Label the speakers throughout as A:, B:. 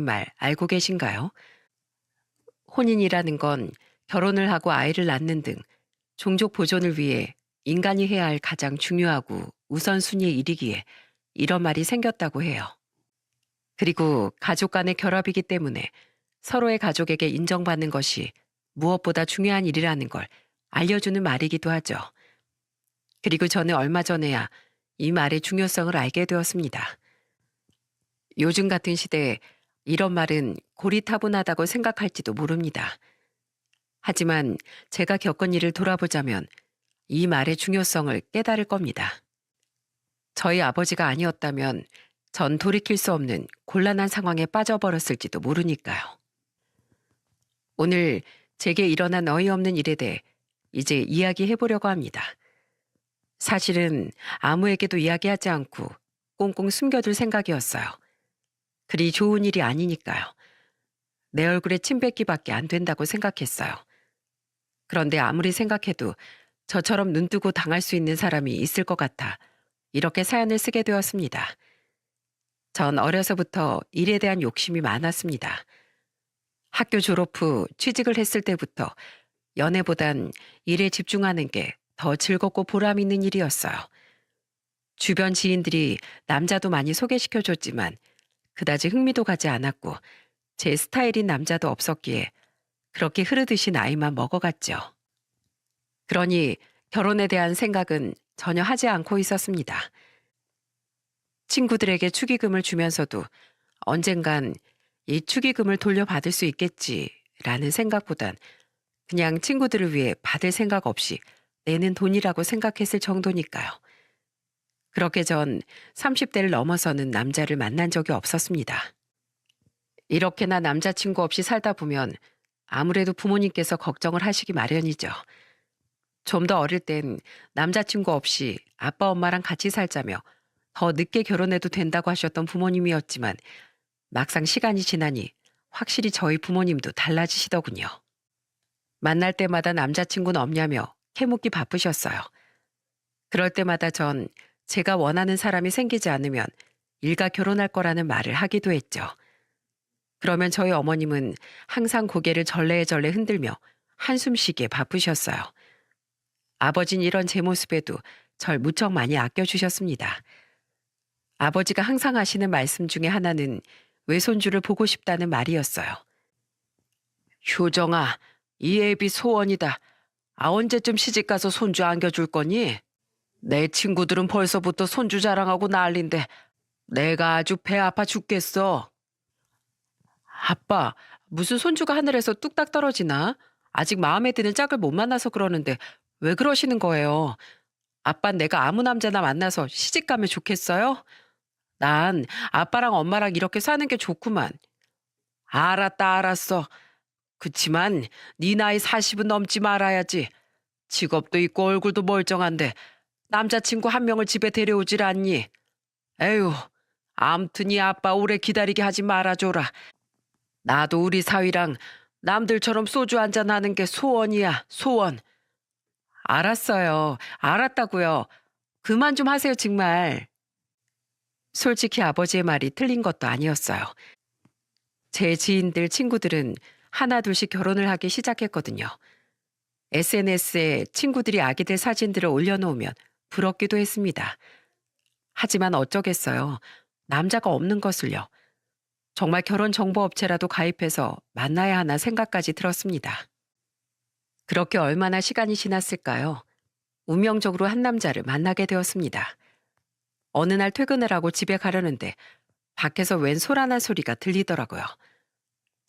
A: 말 알고 계신가요? 혼인이라는 건 결혼을 하고 아이를 낳는 등 종족 보존을 위해 인간이 해야 할 가장 중요하고 우선순위의 일이기에 이런 말이 생겼다고 해요. 그리고 가족 간의 결합이기 때문에 서로의 가족에게 인정받는 것이 무엇보다 중요한 일이라는 걸 알려주는 말이기도 하죠. 그리고 저는 얼마 전에야 이 말의 중요성을 알게 되었습니다. 요즘 같은 시대에 이런 말은 고리타분하다고 생각할지도 모릅니다. 하지만 제가 겪은 일을 돌아보자면 이 말의 중요성을 깨달을 겁니다. 저희 아버지가 아니었다면 전 돌이킬 수 없는 곤란한 상황에 빠져버렸을지도 모르니까요. 오늘 제게 일어난 어이없는 일에 대해 이제 이야기해보려고 합니다. 사실은 아무에게도 이야기하지 않고 꽁꽁 숨겨둘 생각이었어요. 그리 좋은 일이 아니니까요. 내 얼굴에 침 뱉기밖에 안 된다고 생각했어요. 그런데 아무리 생각해도 저처럼 눈뜨고 당할 수 있는 사람이 있을 것 같아 이렇게 사연을 쓰게 되었습니다. 전 어려서부터 일에 대한 욕심이 많았습니다. 학교 졸업 후 취직을 했을 때부터 연애보단 일에 집중하는 게 더 즐겁고 보람 있는 일이었어요. 주변 지인들이 남자도 많이 소개시켜줬지만 그다지 흥미도 가지 않았고 제 스타일인 남자도 없었기에 그렇게 흐르듯이 나이만 먹어갔죠. 그러니 결혼에 대한 생각은 전혀 하지 않고 있었습니다. 친구들에게 축의금을 주면서도 언젠간 이 축의금을 돌려받을 수 있겠지라는 생각보단 그냥 친구들을 위해 받을 생각 없이 내는 돈이라고 생각했을 정도니까요. 그렇게 전 30대를 넘어서는 남자를 만난 적이 없었습니다. 이렇게나 남자친구 없이 살다 보면 아무래도 부모님께서 걱정을 하시기 마련이죠. 좀 더 어릴 땐 남자친구 없이 아빠 엄마랑 같이 살자며 더 늦게 결혼해도 된다고 하셨던 부모님이었지만 막상 시간이 지나니 확실히 저희 부모님도 달라지시더군요. 만날 때마다 남자친구는 없냐며 캐묻기 바쁘셨어요. 그럴 때마다 전 제가 원하는 사람이 생기지 않으면 일가 결혼할 거라는 말을 하기도 했죠. 그러면 저희 어머님은 항상 고개를 절레절레 흔들며 한숨 쉬기에 바쁘셨어요. 아버진 이런 제 모습에도 절 무척 많이 아껴주셨습니다. 아버지가 항상 하시는 말씀 중에 하나는 외손주를 보고 싶다는 말이었어요. 효정아, 이 애비 소원이다. 아, 언제쯤 시집가서 손주 안겨줄 거니? 내 친구들은 벌써부터 손주 자랑하고 난린데 내가 아주 배 아파 죽겠어. 아빠, 무슨 손주가 하늘에서 뚝딱 떨어지나? 아직 마음에 드는 짝을 못 만나서 그러는데 왜 그러시는 거예요? 아빤 내가 아무 남자나 만나서 시집 가면 좋겠어요? 난 아빠랑 엄마랑 이렇게 사는 게 좋구만. 알았다, 알았어. 그치만 네 나이 40은 넘지 말아야지. 직업도 있고 얼굴도 멀쩡한데 남자친구 한 명을 집에 데려오질 않니? 에휴, 암튼 이 아빠 오래 기다리게 하지 말아줘라. 나도 우리 사위랑 남들처럼 소주 한잔 하는 게 소원이야, 소원. 알았어요. 알았다고요. 그만 좀 하세요, 정말. 솔직히 아버지의 말이 틀린 것도 아니었어요. 제 지인들, 친구들은 하나둘씩 결혼을 하기 시작했거든요. SNS에 친구들이 아기들 사진들을 올려놓으면 부럽기도 했습니다. 하지만 어쩌겠어요. 남자가 없는 것을요. 정말 결혼 정보 업체라도 가입해서 만나야 하나 생각까지 들었습니다. 그렇게 얼마나 시간이 지났을까요? 운명적으로 한 남자를 만나게 되었습니다. 어느 날 퇴근을 하고 집에 가려는데 밖에서 웬 소란한 소리가 들리더라고요.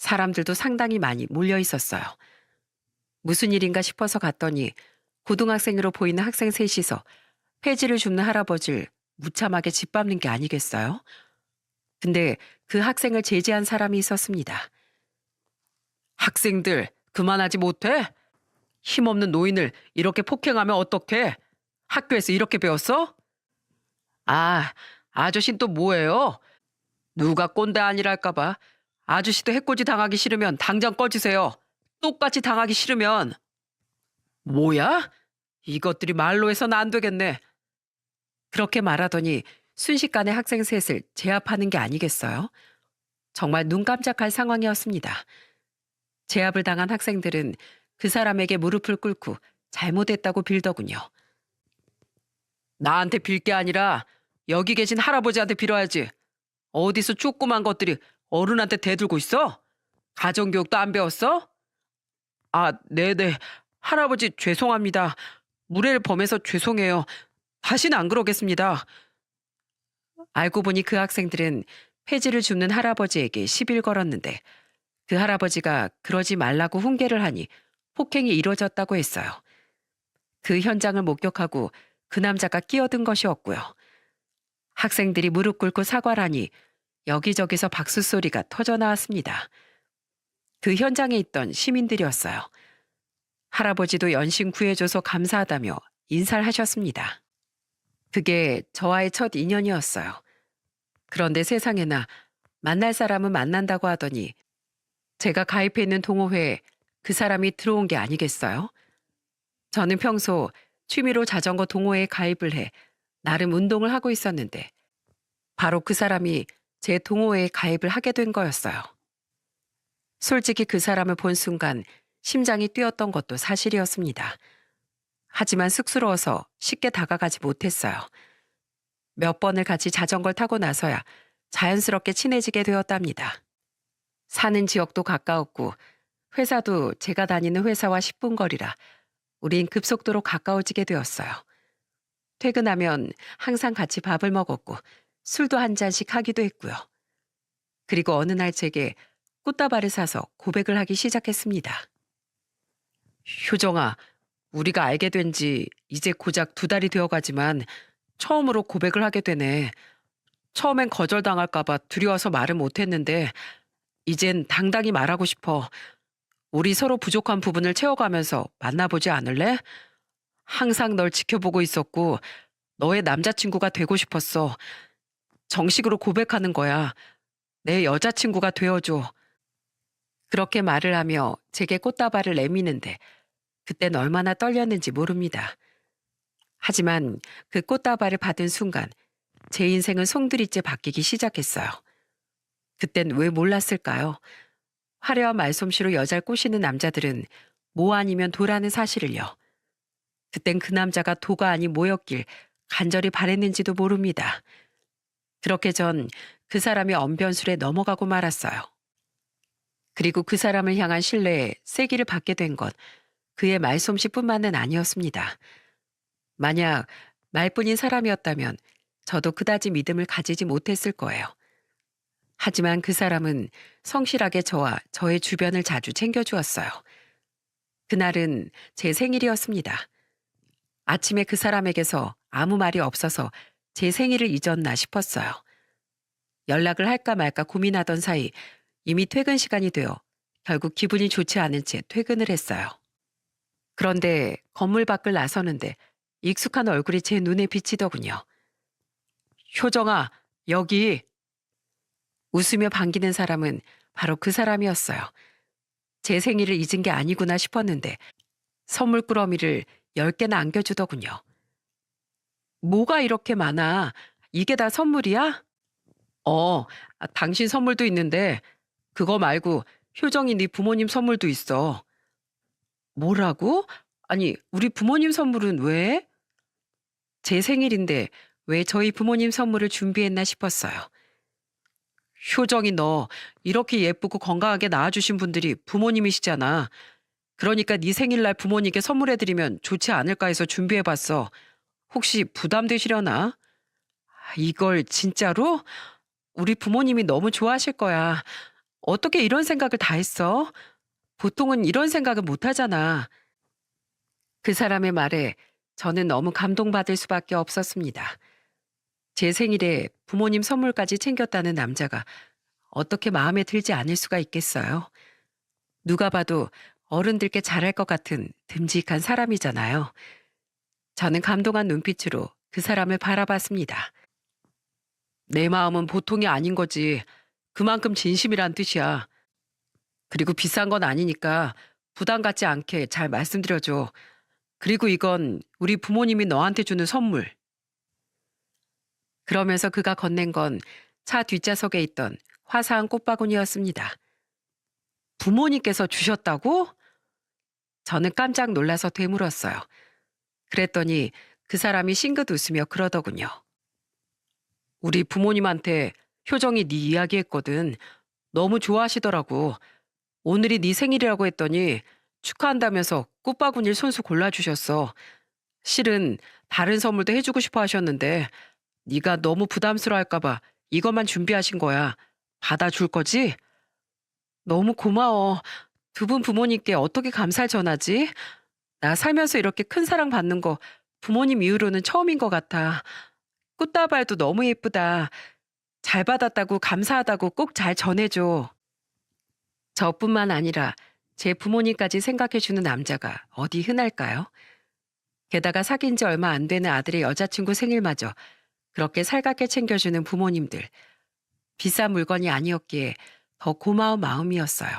A: 사람들도 상당히 많이 몰려 있었어요. 무슨 일인가 싶어서 갔더니 고등학생으로 보이는 학생 셋이서 폐지를 줍는 할아버지를 무참하게 짓밟는 게 아니겠어요? 근데 그 학생을 제지한 사람이 있었습니다. 학생들, 그만하지 못해? 힘없는 노인을 이렇게 폭행하면 어떡해? 학교에서 이렇게 배웠어? 아, 아저씨는 또 뭐예요? 누가 꼰대 아니랄까봐. 아저씨도 해코지 당하기 싫으면 당장 꺼지세요. 똑같이 당하기 싫으면. 뭐야? 이것들이 말로 해서는 안 되겠네. 그렇게 말하더니 순식간에 학생 셋을 제압하는 게 아니겠어요? 정말 눈 깜짝할 상황이었습니다. 제압을 당한 학생들은 그 사람에게 무릎을 꿇고 잘못했다고 빌더군요. 나한테 빌 게 아니라 여기 계신 할아버지한테 빌어야지. 어디서 조그만 것들이 어른한테 대들고 있어? 가정교육도 안 배웠어? 아, 네네. 할아버지 죄송합니다. 무례를 범해서 죄송해요. 다시는 안 그러겠습니다. 알고 보니 그 학생들은 폐지를 줍는 할아버지에게 시비를 걸었는데 그 할아버지가 그러지 말라고 훈계를 하니 폭행이 이루어졌다고 했어요. 그 현장을 목격하고 그 남자가 끼어든 것이었고요. 학생들이 무릎 꿇고 사과를 하니 여기저기서 박수 소리가 터져 나왔습니다. 그 현장에 있던 시민들이었어요. 할아버지도 연신 구해줘서 감사하다며 인사를 하셨습니다. 그게 저와의 첫 인연이었어요. 그런데 세상에나 만날 사람은 만난다고 하더니 제가 가입해 있는 동호회에 그 사람이 들어온 게 아니겠어요? 저는 평소 취미로 자전거 동호회에 가입을 해 나름 운동을 하고 있었는데 바로 그 사람이 제 동호회에 가입을 하게 된 거였어요. 솔직히 그 사람을 본 순간 심장이 뛰었던 것도 사실이었습니다. 하지만 쑥스러워서 쉽게 다가가지 못했어요. 몇 번을 같이 자전거를 타고 나서야 자연스럽게 친해지게 되었답니다. 사는 지역도 가까웠고 회사도 제가 다니는 회사와 10분 거리라 우린 급속도로 가까워지게 되었어요. 퇴근하면 항상 같이 밥을 먹었고 술도 한 잔씩 하기도 했고요. 그리고 어느 날 제게 꽃다발을 사서 고백을 하기 시작했습니다. 효정아, 우리가 알게 된 지 이제 고작 2달이 되어가지만 처음으로 고백을 하게 되네. 처음엔 거절당할까봐 두려워서 말을 못했는데 이젠 당당히 말하고 싶어. 우리 서로 부족한 부분을 채워가면서 만나보지 않을래? 항상 널 지켜보고 있었고 너의 남자친구가 되고 싶었어. 정식으로 고백하는 거야. 내 여자친구가 되어줘. 그렇게 말을 하며 제게 꽃다발을 내미는데 그땐 얼마나 떨렸는지 모릅니다. 하지만 그 꽃다발을 받은 순간 제 인생은 송두리째 바뀌기 시작했어요. 그땐 왜 몰랐을까요? 화려한 말솜씨로 여자를 꼬시는 남자들은 뭐 아니면 도라는 사실을요. 그땐 그 남자가 도가 아닌 뭐였길 간절히 바랬는지도 모릅니다. 그렇게 전 그 사람의 언변술에 넘어가고 말았어요. 그리고 그 사람을 향한 신뢰에 세기를 받게 된 것, 그의 말솜씨뿐만은 아니었습니다. 만약 말뿐인 사람이었다면 저도 그다지 믿음을 가지지 못했을 거예요. 하지만 그 사람은 성실하게 저와 저의 주변을 자주 챙겨주었어요. 그날은 제 생일이었습니다. 아침에 그 사람에게서 아무 말이 없어서 제 생일을 잊었나 싶었어요. 연락을 할까 말까 고민하던 사이 이미 퇴근 시간이 되어 결국 기분이 좋지 않은 채 퇴근을 했어요. 그런데 건물 밖을 나서는데 익숙한 얼굴이 제 눈에 비치더군요. 효정아, 여기. 웃으며 반기는 사람은 바로 그 사람이었어요. 제 생일을 잊은 게 아니구나 싶었는데 선물 꾸러미를 10개나 안겨주더군요. 뭐가 이렇게 많아? 이게 다 선물이야? 당신 선물도 있는데 그거 말고 효정이 네 부모님 선물도 있어. 뭐라고? 아니, 우리 부모님 선물은 왜? 제 생일인데 왜 저희 부모님 선물을 준비했나 싶었어요. 효정이 너 이렇게 예쁘고 건강하게 낳아주신 분들이 부모님이시잖아. 그러니까 네 생일날 부모님께 선물해드리면 좋지 않을까 해서 준비해봤어. 혹시 부담되시려나? 이걸 진짜로? 우리 부모님이 너무 좋아하실 거야. 어떻게 이런 생각을 다 했어? 보통은 이런 생각은 못 하잖아. 그 사람의 말에 저는 너무 감동받을 수밖에 없었습니다. 제 생일에 부모님 선물까지 챙겼다는 남자가 어떻게 마음에 들지 않을 수가 있겠어요? 누가 봐도 어른들께 잘할 것 같은 듬직한 사람이잖아요. 저는 감동한 눈빛으로 그 사람을 바라봤습니다. 내 마음은 보통이 아닌 거지. 그만큼 진심이란 뜻이야. 그리고 비싼 건 아니니까 부담 갖지 않게 잘 말씀드려줘. 그리고 이건 우리 부모님이 너한테 주는 선물. 그러면서 그가 건넨 건 차 뒷좌석에 있던 화사한 꽃바구니였습니다. 부모님께서 주셨다고? 저는 깜짝 놀라서 되물었어요. 그랬더니 그 사람이 싱긋 웃으며 그러더군요. 우리 부모님한테 효정이 네 이야기했거든. 너무 좋아하시더라고. 오늘이 네 생일이라고 했더니 축하한다면서 꽃바구니를 손수 골라주셨어. 실은 다른 선물도 해주고 싶어 하셨는데 네가 너무 부담스러워할까 봐 이것만 준비하신 거야. 받아줄 거지? 너무 고마워. 두 분 부모님께 어떻게 감사를 전하지? 나 살면서 이렇게 큰 사랑 받는 거 부모님 이후로는 처음인 것 같아. 꽃다발도 너무 예쁘다. 잘 받았다고 감사하다고 꼭 잘 전해줘. 저뿐만 아니라 제 부모님까지 생각해주는 남자가 어디 흔할까요? 게다가 사귄 지 얼마 안 되는 아들의 여자친구 생일마저 그렇게 살갑게 챙겨주는 부모님들. 비싼 물건이 아니었기에 더 고마운 마음이었어요.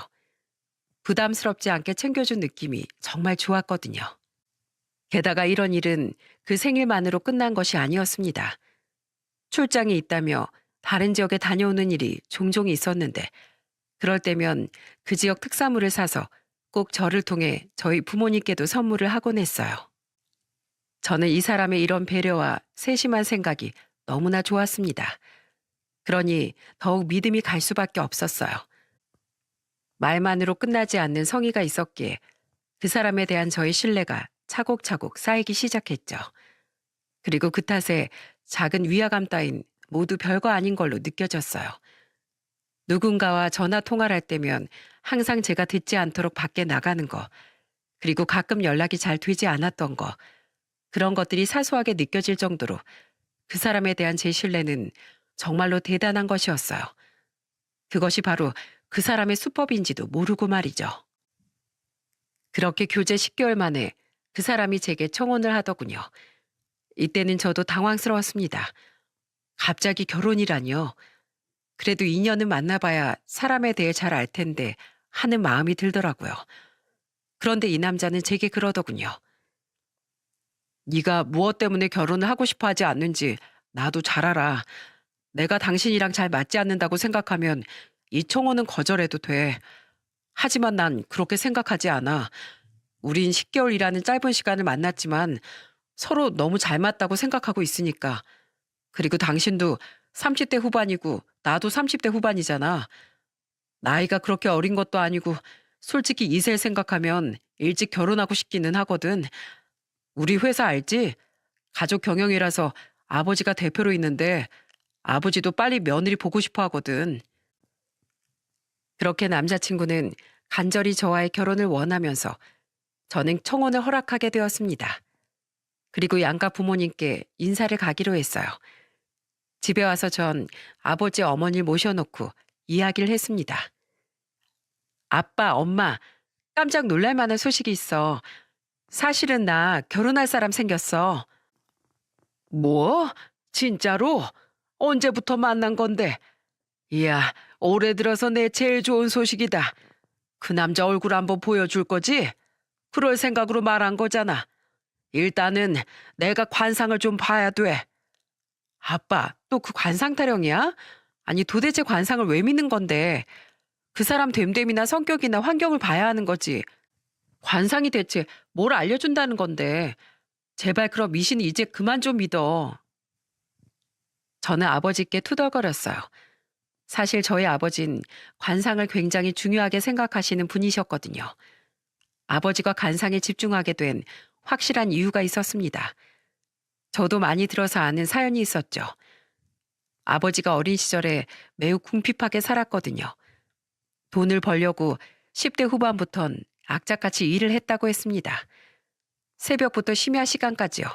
A: 부담스럽지 않게 챙겨준 느낌이 정말 좋았거든요. 게다가 이런 일은 그 생일만으로 끝난 것이 아니었습니다. 출장이 있다며 다른 지역에 다녀오는 일이 종종 있었는데 그럴 때면 그 지역 특산물을 사서 꼭 저를 통해 저희 부모님께도 선물을 하곤 했어요. 저는 이 사람의 이런 배려와 세심한 생각이 너무나 좋았습니다. 그러니 더욱 믿음이 갈 수밖에 없었어요. 말만으로 끝나지 않는 성의가 있었기에 그 사람에 대한 저의 신뢰가 차곡차곡 쌓이기 시작했죠. 그리고 그 탓에 작은 위화감 따윈 모두 별거 아닌 걸로 느껴졌어요. 누군가와 전화 통화를 할 때면 항상 제가 듣지 않도록 밖에 나가는 거, 그리고 가끔 연락이 잘 되지 않았던 거, 그런 것들이 사소하게 느껴질 정도로 그 사람에 대한 제 신뢰는 정말로 대단한 것이었어요. 그것이 바로 그 사람의 수법인지도 모르고 말이죠. 그렇게 교제 10개월 만에 그 사람이 제게 청혼을 하더군요. 이때는 저도 당황스러웠습니다. 갑자기 결혼이라니요. 그래도 2년은 만나봐야 사람에 대해 잘 알 텐데 하는 마음이 들더라고요. 그런데 이 남자는 제게 그러더군요. 네가 무엇 때문에 결혼을 하고 싶어 하지 않는지 나도 잘 알아. 내가 당신이랑 잘 맞지 않는다고 생각하면 이 청혼은 거절해도 돼. 하지만 난 그렇게 생각하지 않아. 우린 10개월이라는 짧은 시간을 만났지만 서로 너무 잘 맞다고 생각하고 있으니까. 그리고 당신도 30대 후반이고 나도 30대 후반이잖아. 나이가 그렇게 어린 것도 아니고 솔직히 이세 생각하면 일찍 결혼하고 싶기는 하거든. 우리 회사 알지? 가족 경영이라서 아버지가 대표로 있는데 아버지도 빨리 며느리 보고 싶어 하거든. 그렇게 남자친구는 간절히 저와의 결혼을 원하면서 저는 청혼을 허락하게 되었습니다. 그리고 양가 부모님께 인사를 가기로 했어요. 집에 와서 전 아버지 어머니를 모셔놓고 이야기를 했습니다. 아빠, 엄마, 깜짝 놀랄 만한 소식이 있어. 사실은 나 결혼할 사람 생겼어. 뭐? 진짜로? 언제부터 만난 건데? 이야, 올해 들어서 내 제일 좋은 소식이다. 그 남자 얼굴 한번 보여줄 거지? 그럴 생각으로 말한 거잖아. 일단은 내가 관상을 좀 봐야 돼. 아빠, 또 그 관상 타령이야? 아니 도대체 관상을 왜 믿는 건데? 그 사람 됨됨이나 성격이나 환경을 봐야 하는 거지. 관상이 대체 뭘 알려준다는 건데. 제발 그럼 미신 이제 그만 좀 믿어. 저는 아버지께 투덜거렸어요. 사실 저희 아버진 관상을 굉장히 중요하게 생각하시는 분이셨거든요. 아버지가 관상에 집중하게 된 확실한 이유가 있었습니다. 저도 많이 들어서 아는 사연이 있었죠. 아버지가 어린 시절에 매우 궁핍하게 살았거든요. 돈을 벌려고 10대 후반부턴 악착같이 일을 했다고 했습니다. 새벽부터 심야 시간까지요.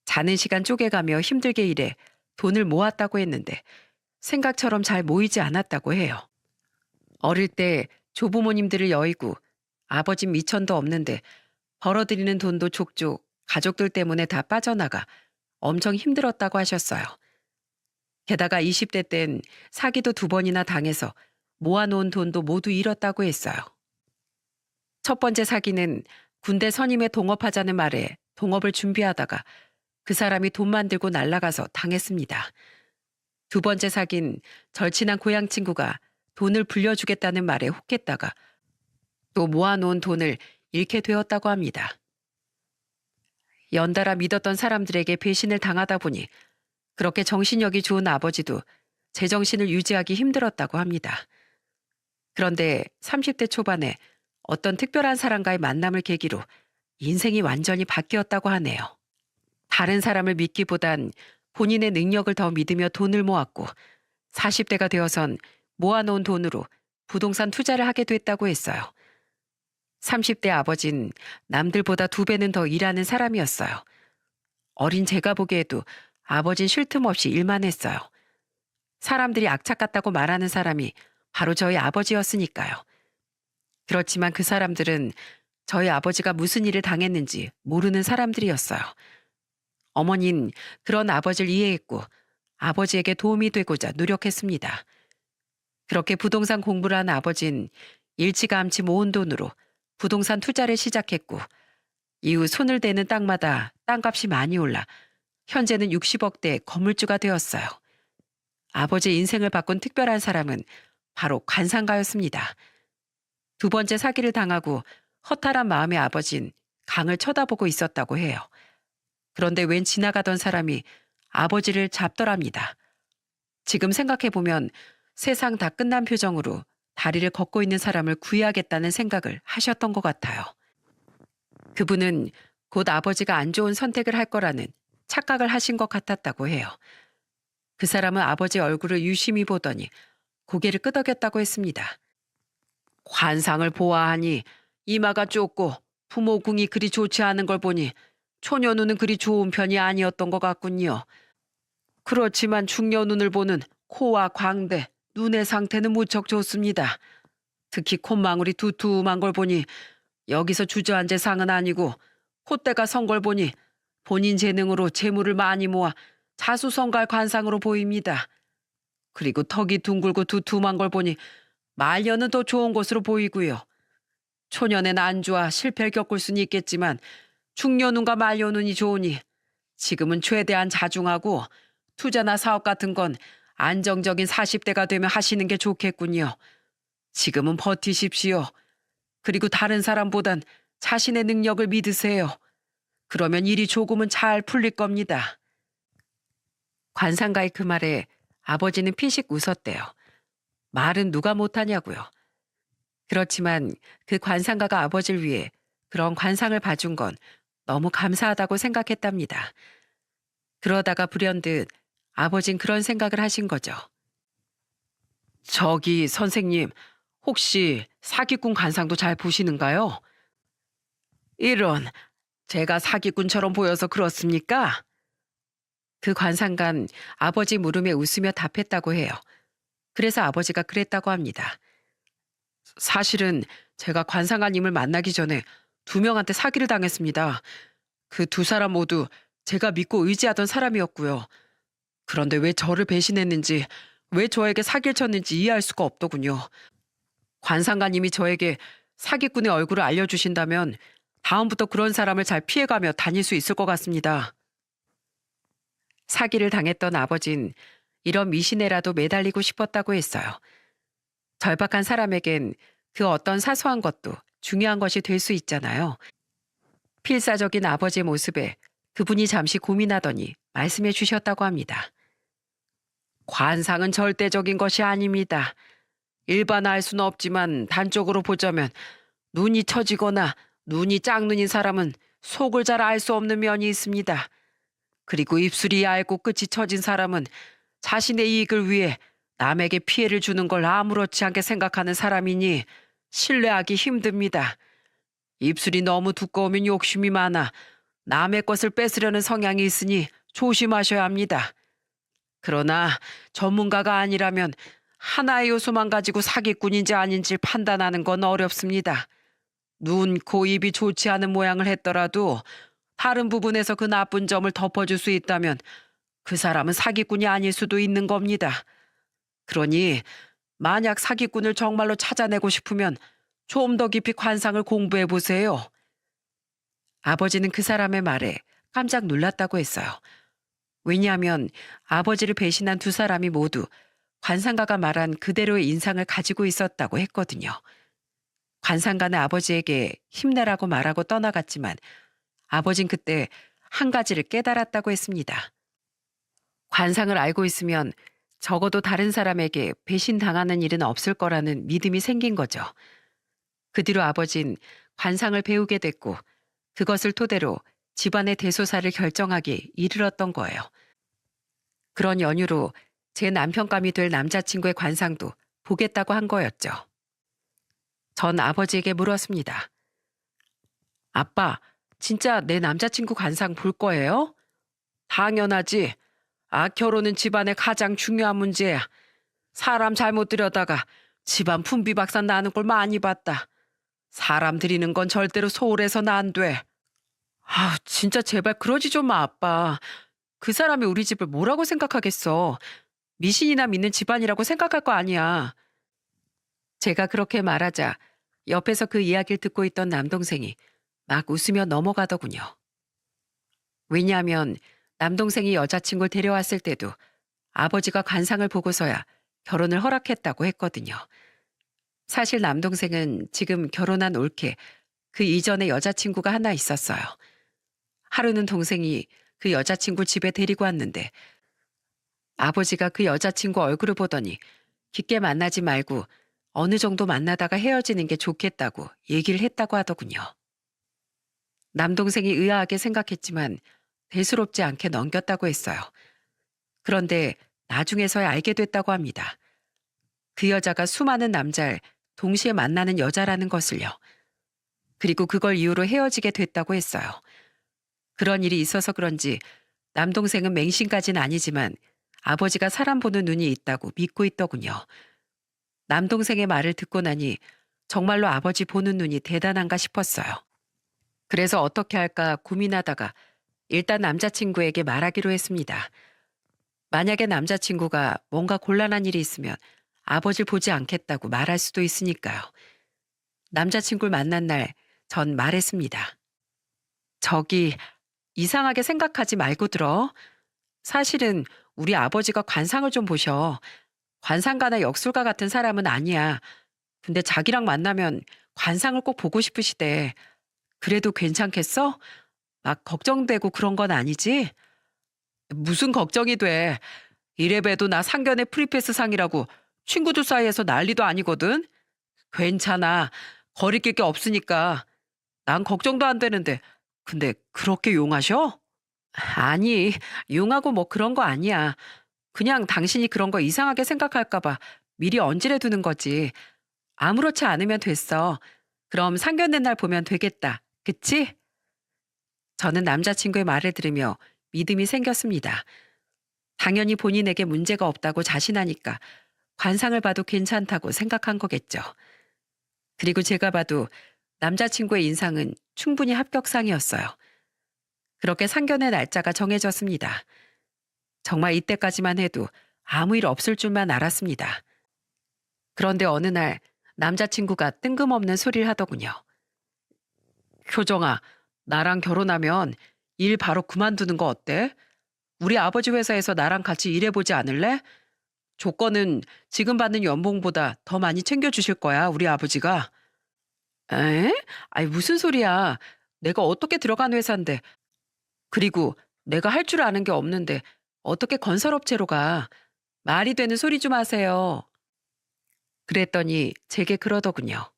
A: 자는 시간 쪼개가며 힘들게 일해 돈을 모았다고 했는데 생각처럼 잘 모이지 않았다고 해요. 어릴 때 조부모님들을 여의고 아버진 미천도 없는데 벌어들이는 돈도 족족 가족들 때문에 다 빠져나가 엄청 힘들었다고 하셨어요. 게다가 20대 땐 사기도 2번이나 당해서 모아놓은 돈도 모두 잃었다고 했어요. 첫 번째 사기는 군대 선임에 동업하자는 말에 동업을 준비하다가 그 사람이 돈 만들고 날아가서 당했습니다. 두 번째 사귄 절친한 고향 친구가 돈을 불려주겠다는 말에 혹했다가 또 모아놓은 돈을 잃게 되었다고 합니다. 연달아 믿었던 사람들에게 배신을 당하다 보니 그렇게 정신력이 좋은 아버지도 제정신을 유지하기 힘들었다고 합니다. 그런데 30대 초반에 어떤 특별한 사람과의 만남을 계기로 인생이 완전히 바뀌었다고 하네요. 다른 사람을 믿기보단 본인의 능력을 더 믿으며 돈을 모았고 40대가 되어선 모아놓은 돈으로 부동산 투자를 하게 됐다고 했어요. 30대 아버진 남들보다 2배는 더 일하는 사람이었어요. 어린 제가 보기에도 아버진 쉴 틈 없이 일만 했어요. 사람들이 악착 같다고 말하는 사람이 바로 저희 아버지였으니까요. 그렇지만 그 사람들은 저희 아버지가 무슨 일을 당했는지 모르는 사람들이었어요. 어머니는 그런 아버지를 이해했고 아버지에게 도움이 되고자 노력했습니다. 그렇게 부동산 공부를 한 아버지는 일찌감치 모은 돈으로 부동산 투자를 시작했고 이후 손을 대는 땅마다 땅값이 많이 올라 현재는 60억대 건물주가 되었어요. 아버지 인생을 바꾼 특별한 사람은 바로 관상가였습니다. 두 번째 사기를 당하고 허탈한 마음의 아버진 강을 쳐다보고 있었다고 해요. 그런데 웬 지나가던 사람이 아버지를 잡더랍니다. 지금 생각해보면 세상 다 끝난 표정으로 다리를 걷고 있는 사람을 구해야겠다는 생각을 하셨던 것 같아요. 그분은 곧 아버지가 안 좋은 선택을 할 거라는 착각을 하신 것 같았다고 해요. 그 사람은 아버지 얼굴을 유심히 보더니 고개를 끄덕였다고 했습니다. 관상을 보아하니 이마가 좁고 부모 궁이 그리 좋지 않은 걸 보니 초녀 눈은 그리 좋은 편이 아니었던 것 같군요. 그렇지만 중녀 눈을 보는 코와 광대, 눈의 상태는 무척 좋습니다. 특히 콧망울이 두툼한 걸 보니 여기서 주저앉을 상은 아니고 콧대가 선 걸 보니 본인 재능으로 재물을 많이 모아 자수성가할 관상으로 보입니다. 그리고 턱이 둥글고 두툼한 걸 보니 말년은 더 좋은 것으로 보이고요. 초년엔 안주와 실패를 겪을 수는 있겠지만 중년운과 말년운이 좋으니 지금은 최대한 자중하고 투자나 사업 같은 건 안정적인 40대가 되면 하시는 게 좋겠군요. 지금은 버티십시오. 그리고 다른 사람보단 자신의 능력을 믿으세요. 그러면 일이 조금은 잘 풀릴 겁니다. 관상가의 그 말에 아버지는 피식 웃었대요. 말은 누가 못하냐고요. 그렇지만 그 관상가가 아버지를 위해 그런 관상을 봐준 건 너무 감사하다고 생각했답니다. 그러다가 불현듯 아버진 그런 생각을 하신 거죠. 저기 선생님, 혹시 사기꾼 관상도 잘 보시는가요? 이런, 제가 사기꾼처럼 보여서 그렇습니까? 그 관상간 아버지 물음에 웃으며 답했다고 해요. 그래서 아버지가 그랬다고 합니다. 사실은 제가 관상가님을 만나기 전에 2명한테 사기를 당했습니다. 그 2사람 모두 제가 믿고 의지하던 사람이었고요. 그런데 왜 저를 배신했는지, 왜 저에게 사기를 쳤는지 이해할 수가 없더군요. 관상가님이 저에게 사기꾼의 얼굴을 알려주신다면 다음부터 그런 사람을 잘 피해가며 다닐 수 있을 것 같습니다. 사기를 당했던 아버진 이런 미신에라도 매달리고 싶었다고 했어요. 절박한 사람에겐 그 어떤 사소한 것도 중요한 것이 될 수 있잖아요. 필사적인 아버지의 모습에 그분이 잠시 고민하더니 말씀해 주셨다고 합니다. 관상은 절대적인 것이 아닙니다. 일반화할 수는 없지만 단적으로 보자면 눈이 처지거나 눈이 짝눈인 사람은 속을 잘 알 수 없는 면이 있습니다. 그리고 입술이 얇고 끝이 처진 사람은 자신의 이익을 위해 남에게 피해를 주는 걸 아무렇지 않게 생각하는 사람이니 신뢰하기 힘듭니다. 입술이 너무 두꺼우면 욕심이 많아 남의 것을 뺏으려는 성향이 있으니 조심하셔야 합니다. 그러나 전문가가 아니라면 하나의 요소만 가지고 사기꾼인지 아닌지 판단하는 건 어렵습니다. 눈, 코, 입이 좋지 않은 모양을 했더라도 다른 부분에서 그 나쁜 점을 덮어줄 수 있다면 그 사람은 사기꾼이 아닐 수도 있는 겁니다. 그러니 만약 사기꾼을 정말로 찾아내고 싶으면 좀 더 깊이 관상을 공부해 보세요. 아버지는 그 사람의 말에 깜짝 놀랐다고 했어요. 왜냐하면 아버지를 배신한 두 사람이 모두 관상가가 말한 그대로의 인상을 가지고 있었다고 했거든요. 관상가는 아버지에게 힘내라고 말하고 떠나갔지만 아버진 그때 한 가지를 깨달았다고 했습니다. 관상을 알고 있으면 적어도 다른 사람에게 배신당하는 일은 없을 거라는 믿음이 생긴 거죠. 그 뒤로 아버진 관상을 배우게 됐고 그것을 토대로 집안의 대소사를 결정하기 이르렀던 거예요. 그런 연유로 제 남편감이 될 남자친구의 관상도 보겠다고 한 거였죠. 전 아버지에게 물었습니다. 아빠, 진짜 내 남자친구 관상 볼 거예요? 당연하지. 결혼은 집안의 가장 중요한 문제야. 사람 잘못 들여다가 집안 풍비박산 나는 걸 많이 봤다. 사람 들이는 건 절대로 소홀해서는 안 돼. 진짜 제발 그러지 좀 마, 아빠. 그 사람이 우리 집을 뭐라고 생각하겠어. 미신이나 믿는 집안이라고 생각할 거 아니야. 제가 그렇게 말하자 옆에서 그 이야기를 듣고 있던 남동생이 막 웃으며 넘어가더군요. 왜냐하면 남동생이 여자친구를 데려왔을 때도 아버지가 관상을 보고서야 결혼을 허락했다고 했거든요. 사실 남동생은 지금 결혼한 올케 그 이전에 여자친구가 하나 있었어요. 하루는 동생이 그 여자친구 집에 데리고 왔는데 아버지가 그 여자친구 얼굴을 보더니 깊게 만나지 말고 어느 정도 만나다가 헤어지는 게 좋겠다고 얘기를 했다고 하더군요. 남동생이 의아하게 생각했지만 대수롭지 않게 넘겼다고 했어요. 그런데 나중에서야 알게 됐다고 합니다. 그 여자가 수많은 남자를 동시에 만나는 여자라는 것을요. 그리고 그걸 이유로 헤어지게 됐다고 했어요. 그런 일이 있어서 그런지 남동생은 맹신까지는 아니지만 아버지가 사람 보는 눈이 있다고 믿고 있더군요. 남동생의 말을 듣고 나니 정말로 아버지 보는 눈이 대단한가 싶었어요. 그래서 어떻게 할까 고민하다가 일단 남자친구에게 말하기로 했습니다. 만약에 남자친구가 뭔가 곤란한 일이 있으면 아버지를 보지 않겠다고 말할 수도 있으니까요. 남자친구를 만난 날 전 말했습니다. 저기 이상하게 생각하지 말고 들어. 사실은 우리 아버지가 관상을 좀 보셔. 관상가나 역술가 같은 사람은 아니야. 근데 자기랑 만나면 관상을 꼭 보고 싶으시대. 그래도 괜찮겠어? 막 걱정되고 그런 건 아니지? 무슨 걱정이 돼. 이래봬도 나 상견례 프리패스 상이라고 친구들 사이에서 난리도 아니거든. 괜찮아. 거리낄 게 없으니까. 난 걱정도 안 되는데. 근데 그렇게 용하셔? 아니, 용하고 뭐 그런 거 아니야. 그냥 당신이 그런 거 이상하게 생각할까 봐 미리 언질해 두는 거지. 아무렇지 않으면 됐어. 그럼 상견례 날 보면 되겠다. 그치? 저는 남자친구의 말을 들으며 믿음이 생겼습니다. 당연히 본인에게 문제가 없다고 자신하니까 관상을 봐도 괜찮다고 생각한 거겠죠. 그리고 제가 봐도 남자친구의 인상은 충분히 합격상이었어요. 그렇게 상견례 날짜가 정해졌습니다. 정말 이때까지만 해도 아무 일 없을 줄만 알았습니다. 그런데 어느 날 남자친구가 뜬금없는 소리를 하더군요. 효정아, 나랑 결혼하면 일 바로 그만두는 거 어때? 우리 아버지 회사에서 나랑 같이 일해보지 않을래? 조건은 지금 받는 연봉보다 더 많이 챙겨주실 거야, 우리 아버지가. 에? 아니, 무슨 소리야. 내가 어떻게 들어간 회사인데. 그리고 내가 할 줄 아는 게 없는데 어떻게 건설업체로 가. 말이 되는 소리 좀 하세요. 그랬더니 제게 그러더군요.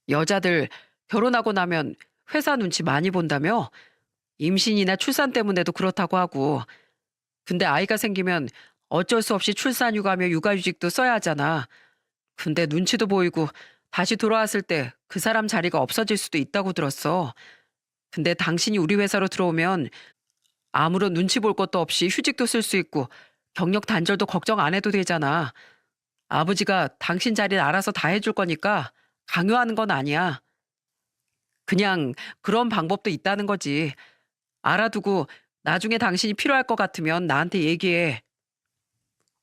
A: 여자들 결혼하고 나면 회사 눈치 많이 본다며? 임신이나 출산 때문에도 그렇다고 하고. 근데 아이가 생기면 어쩔 수 없이 출산휴가며 육아휴직도 써야 하잖아. 근데 눈치도 보이고 다시 돌아왔을 때 그 사람 자리가 없어질 수도 있다고 들었어. 근데 당신이 우리 회사로 들어오면 아무런 눈치 볼 것도 없이 휴직도 쓸 수 있고 경력 단절도 걱정 안 해도 되잖아. 아버지가 당신 자리는 알아서 다 해줄 거니까 강요하는 건 아니야. 그냥 그런 방법도 있다는 거지. 알아두고 나중에 당신이 필요할 것 같으면 나한테 얘기해.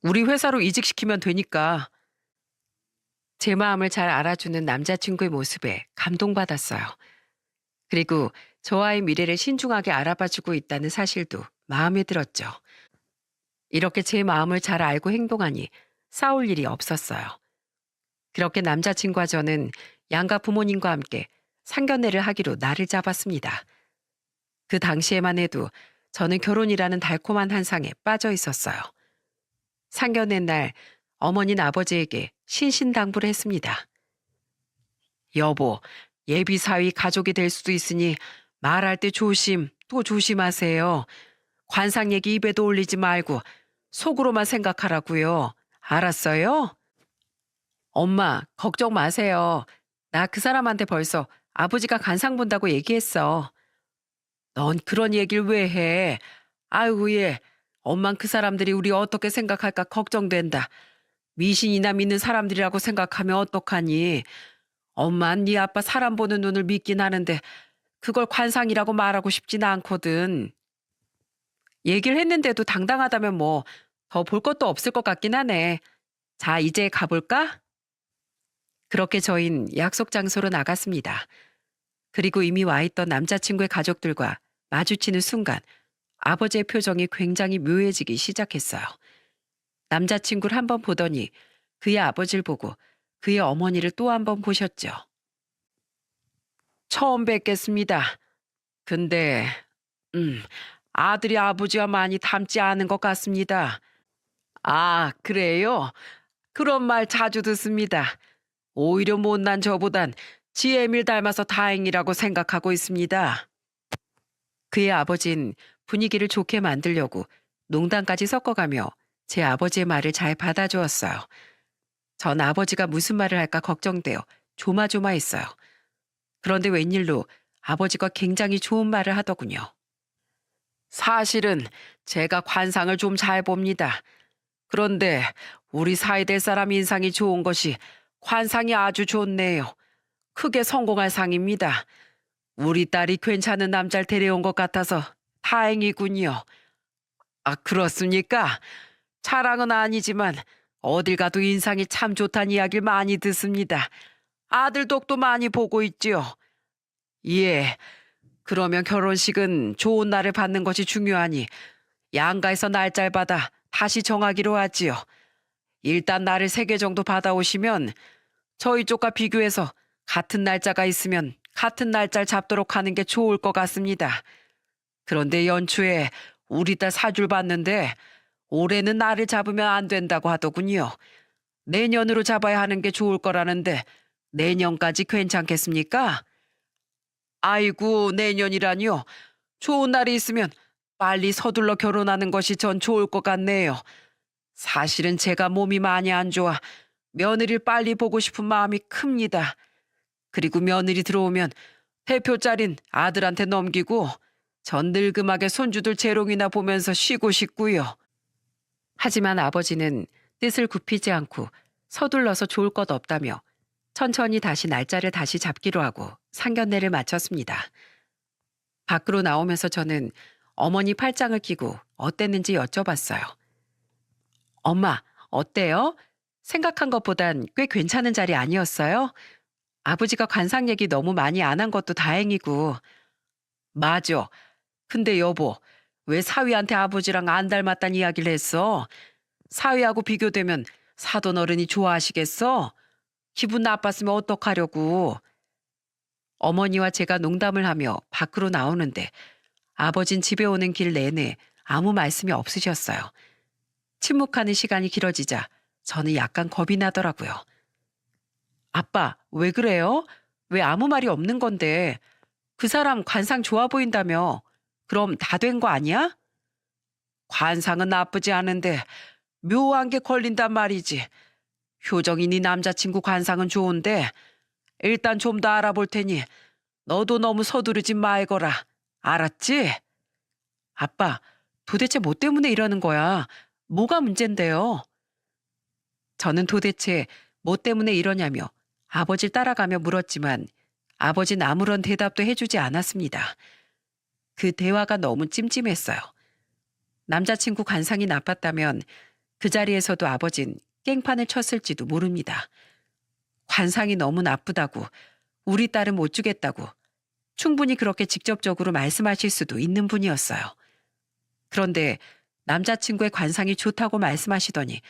A: 우리 회사로 이직시키면 되니까. 제 마음을 잘 알아주는 남자친구의 모습에 감동받았어요. 그리고 저와의 미래를 신중하게 알아봐주고 있다는 사실도 마음에 들었죠. 이렇게 제 마음을 잘 알고 행동하니 싸울 일이 없었어요. 그렇게 남자친구와 저는 양가 부모님과 함께 상견례를 하기로 날을 잡았습니다. 그 당시에만 해도 저는 결혼이라는 달콤한 한상에 빠져 있었어요. 상견례 날 어머니는 아버지에게 신신당부를 했습니다. 여보, 예비 사위 가족이 될 수도 있으니 말할 때 조심, 또 조심하세요. 관상 얘기 입에도 올리지 말고 속으로만 생각하라고요. 알았어요? 엄마, 걱정 마세요. 나 그 사람한테 벌써 아버지가 관상 본다고 얘기했어. 넌 그런 얘기를 왜 해? 아이고, 얘. 엄만 그 사람들이 우리 어떻게 생각할까 걱정된다. 미신이나 믿는 사람들이라고 생각하면 어떡하니? 엄만 네 아빠 사람 보는 눈을 믿긴 하는데 그걸 관상이라고 말하고 싶진 않거든. 얘기를 했는데도 당당하다면 뭐 더 볼 것도 없을 것 같긴 하네. 자, 이제 가볼까? 그렇게 저흰 약속 장소로 나갔습니다. 그리고 이미 와 있던 남자친구의 가족들과 마주치는 순간 아버지의 표정이 굉장히 묘해지기 시작했어요. 남자친구를 한번 보더니 그의 아버지를 보고 그의 어머니를 또 한 번 보셨죠. 처음 뵙겠습니다. 근데, 음, 아들이 아버지와 많이 닮지 않은 것 같습니다. 아, 그래요? 그런 말 자주 듣습니다. 오히려 못난 저보단 지혜밀 닮아서 다행이라고 생각하고 있습니다. 그의 아버진 분위기를 좋게 만들려고 농담까지 섞어가며 제 아버지의 말을 잘 받아주었어요. 전 아버지가 무슨 말을 할까 걱정되어 조마조마했어요. 그런데 웬일로 아버지가 굉장히 좋은 말을 하더군요. 사실은 제가 관상을 좀 잘 봅니다. 그런데 우리 사이 될 사람 인상이 좋은 것이 관상이 아주 좋네요. 크게 성공할 상입니다. 우리 딸이 괜찮은 남자를 데려온 것 같아서 다행이군요. 아, 그렇습니까? 자랑은 아니지만 어딜 가도 인상이 참 좋다는 이야기를 많이 듣습니다. 아들 덕도 많이 보고 있지요. 예, 그러면 결혼식은 좋은 날을 받는 것이 중요하니 양가에서 날짜를 받아 다시 정하기로 하지요. 일단 날을 3개 정도 받아오시면 저희 쪽과 비교해서 같은 날짜가 있으면 같은 날짜를 잡도록 하는 게 좋을 것 같습니다. 그런데 연초에 우리 딸 사주를 봤는데 올해는 날을 잡으면 안 된다고 하더군요. 내년으로 잡아야 하는 게 좋을 거라는데 내년까지 괜찮겠습니까? 아이고, 내년이라니요. 좋은 날이 있으면 빨리 서둘러 결혼하는 것이 전 좋을 것 같네요. 사실은 제가 몸이 많이 안 좋아 며느리를 빨리 보고 싶은 마음이 큽니다. 그리고 며느리 들어오면 대표 자린 아들한테 넘기고 전 늙음하게 손주들 재롱이나 보면서 쉬고 싶고요. 하지만 아버지는 뜻을 굽히지 않고 서둘러서 좋을 것 없다며 천천히 다시 날짜를 다시 잡기로 하고 상견례를 마쳤습니다. 밖으로 나오면서 저는 어머니 팔짱을 끼고 어땠는지 여쭤봤어요. 엄마, 어때요? 생각한 것보단 꽤 괜찮은 자리 아니었어요? 아버지가 관상 얘기 너무 많이 안 한 것도 다행이고. 맞아. 근데 여보, 왜 사위한테 아버지랑 안 닮았다는 이야기를 했어? 사위하고 비교되면 사돈 어른이 좋아하시겠어? 기분 나빴으면 어떡하려고. 어머니와 제가 농담을 하며 밖으로 나오는데 아버진 집에 오는 길 내내 아무 말씀이 없으셨어요. 침묵하는 시간이 길어지자 저는 약간 겁이 나더라고요. 아빠, 왜 그래요? 왜 아무 말이 없는 건데? 그 사람 관상 좋아 보인다며. 그럼 다 된 거 아니야? 관상은 나쁘지 않은데 묘한 게 걸린단 말이지. 효정이 네 남자친구 관상은 좋은데 일단 좀 더 알아볼 테니 너도 너무 서두르지 말거라. 알았지? 아빠, 도대체 뭐 때문에 이러는 거야? 뭐가 문제인데요? 저는 도대체 뭐 때문에 이러냐며 아버지를 따라가며 물었지만 아버지는 아무런 대답도 해주지 않았습니다. 그 대화가 너무 찜찜했어요. 남자친구 관상이 나빴다면 그 자리에서도 아버진 깽판을 쳤을지도 모릅니다. 관상이 너무 나쁘다고 우리 딸은 못 주겠다고 충분히 그렇게 직접적으로 말씀하실 수도 있는 분이었어요. 그런데 남자친구의 관상이 좋다고 말씀하시더니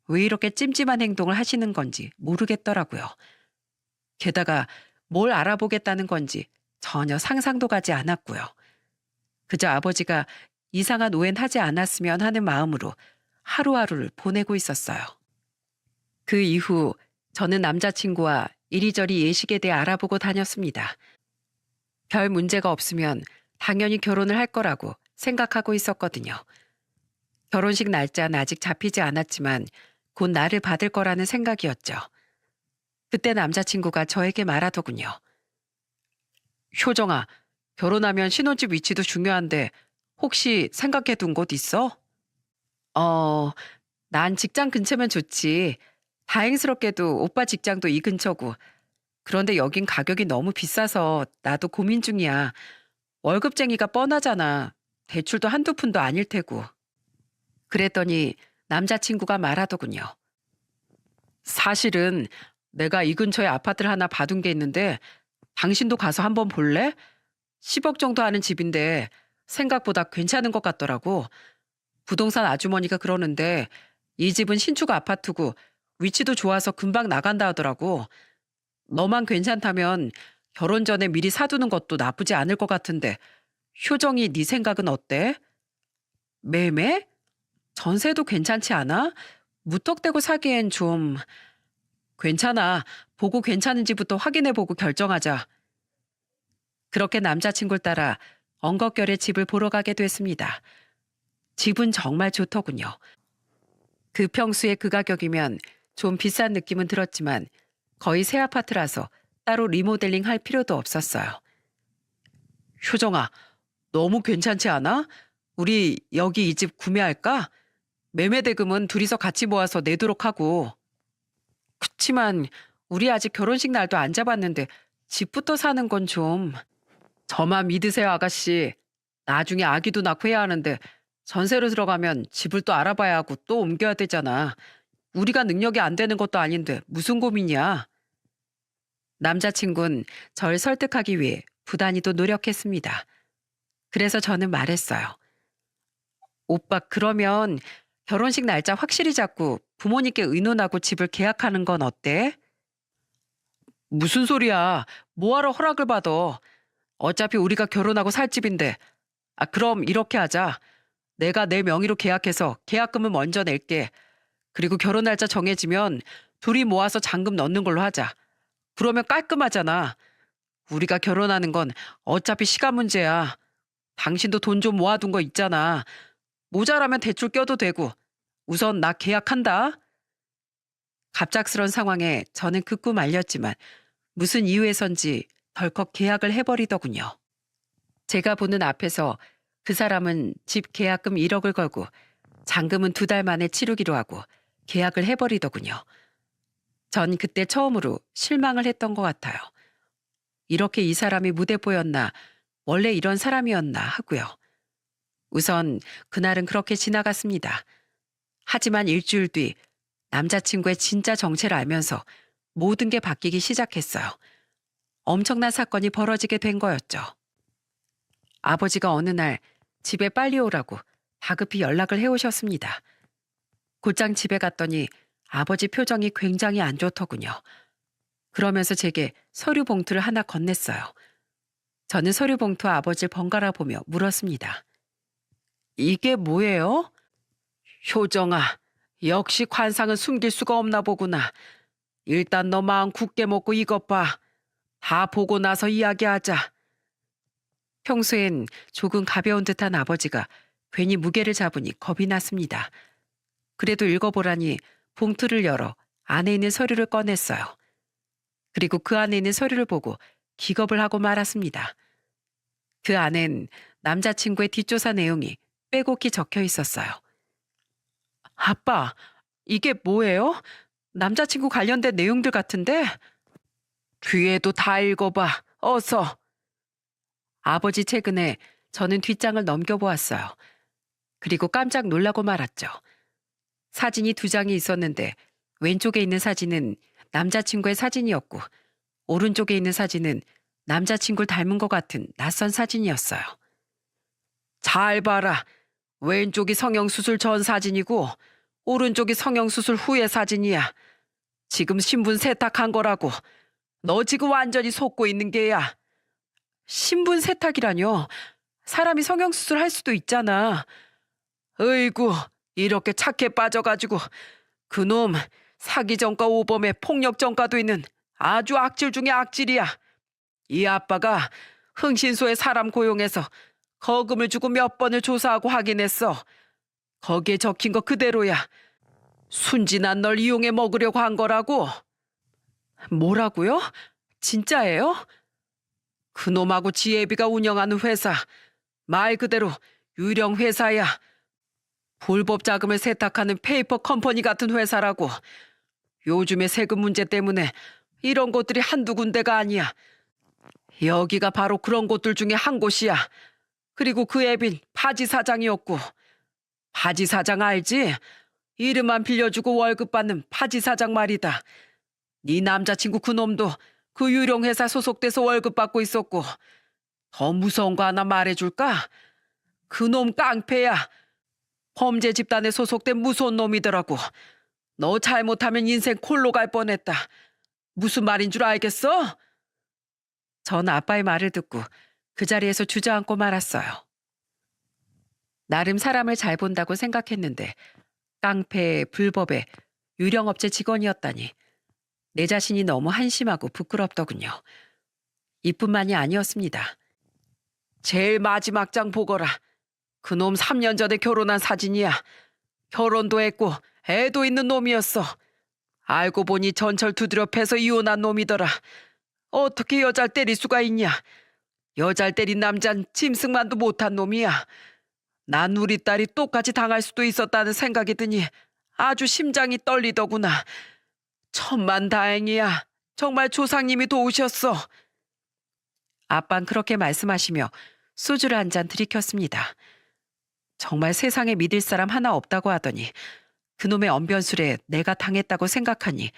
A: 왜 이렇게 찜찜한 행동을 하시는 건지 모르겠더라고요. 게다가 뭘 알아보겠다는 건지 전혀 상상도 가지 않았고요. 그저 아버지가 이상한 오해는 하지 않았으면 하는 마음으로 하루하루를 보내고 있었어요. 그 이후 저는 남자친구와 이리저리 예식에 대해 알아보고 다녔습니다. 별 문제가 없으면 당연히 결혼을 할 거라고 생각하고 있었거든요. 결혼식 날짜는 아직 잡히지 않았지만 곧 날을 받을 거라는 생각이었죠. 그때 남자친구가 저에게 말하더군요. 효정아, 결혼하면 신혼집 위치도 중요한데 혹시 생각해 둔 곳 있어? 어, 난 직장 근처면 좋지. 다행스럽게도 오빠 직장도 이 근처고. 그런데 여긴 가격이 너무 비싸서 나도 고민 중이야. 월급쟁이가 뻔하잖아. 대출도 한두 푼도 아닐 테고. 그랬더니 남자친구가 말하더군요. 사실은 내가 이 근처에 아파트를 하나 봐둔 게 있는데 당신도 가서 한번 볼래? 10억 정도 하는 집인데 생각보다 괜찮은 것 같더라고. 부동산 아주머니가 그러는데 이 집은 신축 아파트고 위치도 좋아서 금방 나간다 하더라고. 너만 괜찮다면 결혼 전에 미리 사두는 것도 나쁘지 않을 것 같은데 효정이 네 생각은 어때? 매매? 전세도 괜찮지 않아? 무턱대고 사기엔 좀... 괜찮아. 보고 괜찮은지부터 확인해보고 결정하자. 그렇게 남자친구를 따라 엉겁결에 집을 보러 가게 됐습니다. 집은 정말 좋더군요. 그 평수에 그 가격이면 좀 비싼 느낌은 들었지만 거의 새 아파트라서 따로 리모델링 할 필요도 없었어요. 효정아, 너무 괜찮지 않아? 우리 여기 이 집 구매할까? 매매 대금은 둘이서 같이 모아서 내도록 하고. 그치만 우리 아직 결혼식 날도 안 잡았는데 집부터 사는 건 좀... 저만 믿으세요, 아가씨. 나중에 아기도 낳고 해야 하는데 전세로 들어가면 집을 또 알아봐야 하고 또 옮겨야 되잖아. 우리가 능력이 안 되는 것도 아닌데 무슨 고민이야? 남자친구는 절 설득하기 위해 부단히도 노력했습니다. 그래서 저는 말했어요. 오빠, 그러면 결혼식 날짜 확실히 잡고 부모님께 의논하고 집을 계약하는 건 어때? 무슨 소리야. 뭐하러 허락을 받아. 어차피 우리가 결혼하고 살 집인데. 그럼 이렇게 하자. 내가 내 명의로 계약해서 계약금은 먼저 낼게. 그리고 결혼 날짜 정해지면 둘이 모아서 잔금 넣는 걸로 하자. 그러면 깔끔하잖아. 우리가 결혼하는 건 어차피 시간 문제야. 당신도 돈 좀 모아둔 거 있잖아. 모자라면 대출 껴도 되고. 우선 나 계약한다. 갑작스런 상황에 저는 극구 말렸지만 무슨 이유에선지 덜컥 계약을 해버리더군요. 제가 보는 앞에서 그 사람은 집 계약금 1억을 걸고 잔금은 2달 만에 치르기로 하고 계약을 해버리더군요. 전 그때 처음으로 실망을 했던 것 같아요. 이렇게 이 사람이 무대뽀였나, 원래 이런 사람이었나 하고요. 우선 그날은 그렇게 지나갔습니다. 하지만 일주일 뒤 남자친구의 진짜 정체를 알면서 모든 게 바뀌기 시작했어요. 엄청난 사건이 벌어지게 된 거였죠. 아버지가 어느 날 집에 빨리 오라고 다급히 연락을 해오셨습니다. 곧장 집에 갔더니 아버지 표정이 굉장히 안 좋더군요. 그러면서 제게 서류 봉투를 하나 건넸어요. 저는 서류 봉투 아버지를 번갈아 보며 물었습니다. 이게 뭐예요? 효정아, 역시 관상은 숨길 수가 없나 보구나. 일단 너 마음 굳게 먹고 이것 봐. 다 보고 나서 이야기하자. 평소엔 조금 가벼운 듯한 아버지가 괜히 무게를 잡으니 겁이 났습니다. 그래도 읽어보라니 봉투를 열어 안에 있는 서류를 꺼냈어요. 그리고 그 안에 있는 서류를 보고 기겁을 하고 말았습니다. 그 안엔 남자친구의 뒷조사 내용이 빼곡히 적혀 있었어요. 아빠, 이게 뭐예요? 남자친구 관련된 내용들 같은데? 뒤에도 다 읽어봐, 어서. 아버지 최근에 저는 뒷장을 넘겨보았어요. 그리고 깜짝 놀라고 말았죠. 사진이 2장이 있었는데 왼쪽에 있는 사진은 남자친구의 사진이었고 오른쪽에 있는 사진은 남자친구를 닮은 것 같은 낯선 사진이었어요. 잘 봐라. 왼쪽이 성형수술 전 사진이고 오른쪽이 성형수술 후의 사진이야. 지금 신분 세탁한 거라고. 너 지금 완전히 속고 있는 게야. 신분 세탁이라뇨? 사람이 성형수술 할 수도 있잖아. 어이구, 이렇게 착해 빠져가지고 그놈 사기 전과 오범에 폭력 전과도 있는 아주 악질 중에 악질이야. 이 아빠가 흥신소에 사람 고용해서 거금을 주고 몇 번을 조사하고 확인했어. 거기에 적힌 거 그대로야. 순진한 널 이용해 먹으려고 한 거라고. 뭐라고요? 진짜예요? 그놈하고 지혜비가 운영하는 회사, 말 그대로 유령 회사야. 불법 자금을 세탁하는 페이퍼 컴퍼니 같은 회사라고. 요즘의 세금 문제 때문에 이런 곳들이 한두 군데가 아니야. 여기가 바로 그런 곳들 중에 한 곳이야. 그리고 그 애빈 바지 사장이었고. 바지 사장 알지? 이름만 빌려주고 월급 받는 바지 사장 말이다. 네 남자친구 그놈도 그 유령 회사 소속돼서 월급 받고 있었고. 더 무서운 거 하나 말해줄까? 그놈 깡패야. 범죄 집단에 소속된 무서운 놈이더라고. 너 잘못하면 인생 콜로 갈 뻔했다. 무슨 말인 줄 알겠어? 전 아빠의 말을 듣고 그 자리에서 주저앉고 말았어요. 나름 사람을 잘 본다고 생각했는데 깡패, 불법의 유령업체 직원이었다니 내 자신이 너무 한심하고 부끄럽더군요. 이뿐만이 아니었습니다. 제일 마지막 장 보거라. 그놈 3년 전에 결혼한 사진이야. 결혼도 했고 애도 있는 놈이었어. 알고 보니 전철 두드려 패서 이혼한 놈이더라. 어떻게 여자를 때릴 수가 있냐. 여자를 때린 남잔 짐승만도 못한 놈이야. 난 우리 딸이 똑같이 당할 수도 있었다는 생각이 드니 아주 심장이 떨리더구나. 천만다행이야. 정말 조상님이 도우셨어. 아빤 그렇게 말씀하시며 소주를 한 잔 들이켰습니다. 정말 세상에 믿을 사람 하나 없다고 하더니 그놈의 언변술에 내가 당했다고 생각하니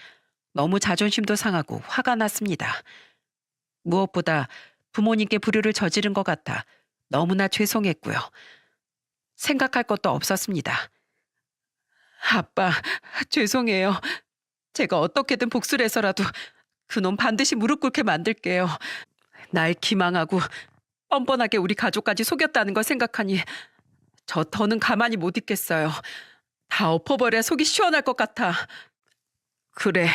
A: 너무 자존심도 상하고 화가 났습니다. 무엇보다 부모님께 불효를 저지른 것 같아 너무나 죄송했고요. 생각할 것도 없었습니다. 아빠, 죄송해요. 제가 어떻게든 복수를 해서라도 그놈 반드시 무릎 꿇게 만들게요. 날 기망하고 뻔뻔하게 우리 가족까지 속였다는 걸 생각하니 저 더는 가만히 못 있겠어요. 다 엎어버려야 속이 시원할 것 같아. 그래,